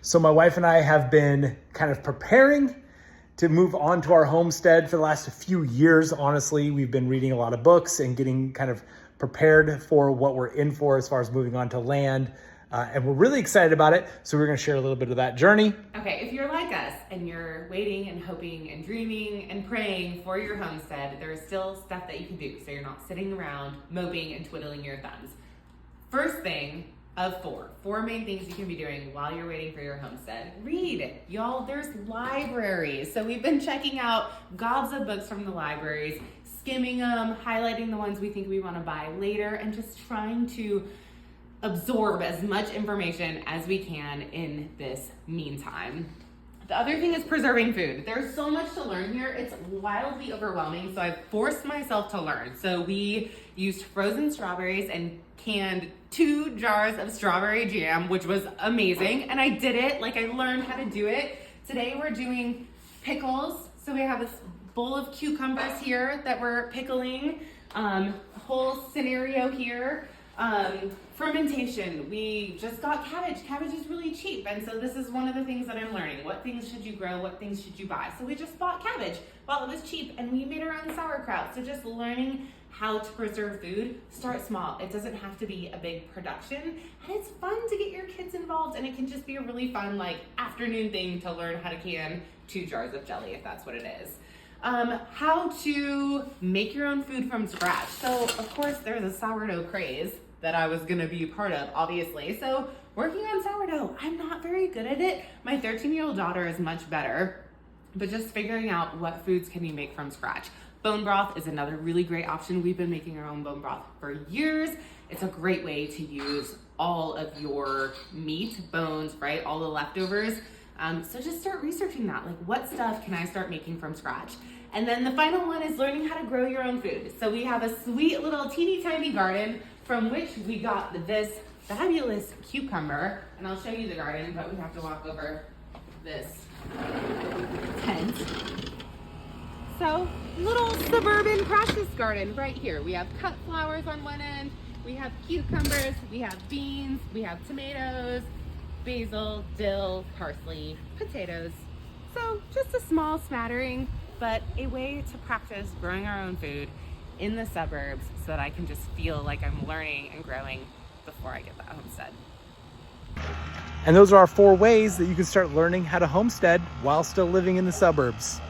So my wife and I have been kind of preparing to move on to our homestead for the last few years. Honestly, we've been reading a lot of books and getting kind of prepared for what we're in for as far as moving on to land. And we're really excited about it. So we're gonna share a little bit of that journey. Okay, if you're like us and you're waiting and hoping and dreaming and praying for your homestead, there is still stuff that you can do so you're not sitting around moping and twiddling your thumbs. First thing of four main things you can be doing while you're waiting for your homestead. Read. Y'all, there's libraries. So we've been checking out gobs of books from the libraries, skimming them, highlighting the ones we think we want to buy later, and just trying to absorb as much information as we can in this meantime. The other thing is preserving food. There's so much to learn here. It's wildly overwhelming, so I've forced myself to learn. So we used frozen strawberries and canned 2 jars of strawberry jam, which was amazing. And I did it, like I learned how to do it. Today we're doing pickles. So we have this bowl of cucumbers here that we're pickling. Whole scenario here. Fermentation. We just got cabbage. Cabbage is really cheap. And so this is one of the things that I'm learning. What things should you grow? What things should you buy? So we just bought cabbage while it was cheap and we made our own sauerkraut. So just learning how to preserve food, start small. It doesn't have to be a big production, and it's fun to get your kids involved, and it can just be a really fun like afternoon thing to learn how to can 2 jars of jelly if that's what it is. How to make your own food from scratch. So of course there's a sourdough craze that I was gonna be a part of, obviously. So working on sourdough, I'm not very good at it. My 13-year-old daughter is much better, but just figuring out what foods can you make from scratch. Bone broth is another really great option. We've been making our own bone broth for years. It's a great way to use all of your meat, bones, right? All the leftovers. So just start researching that. Like, what stuff can I start making from scratch? And then the final one is learning how to grow your own food. So we have a sweet little teeny tiny garden from which we got this fabulous cucumber. And I'll show you the garden, but we have to walk over this tent. So, little suburban practice garden right here. We have cut flowers on one end, we have cucumbers, we have beans, we have tomatoes, basil, dill, parsley, potatoes. So just a small smattering, but a way to practice growing our own food in the suburbs so that I can just feel like I'm learning and growing before I get that homestead. And those are our 4 ways that you can start learning how to homestead while still living in the suburbs.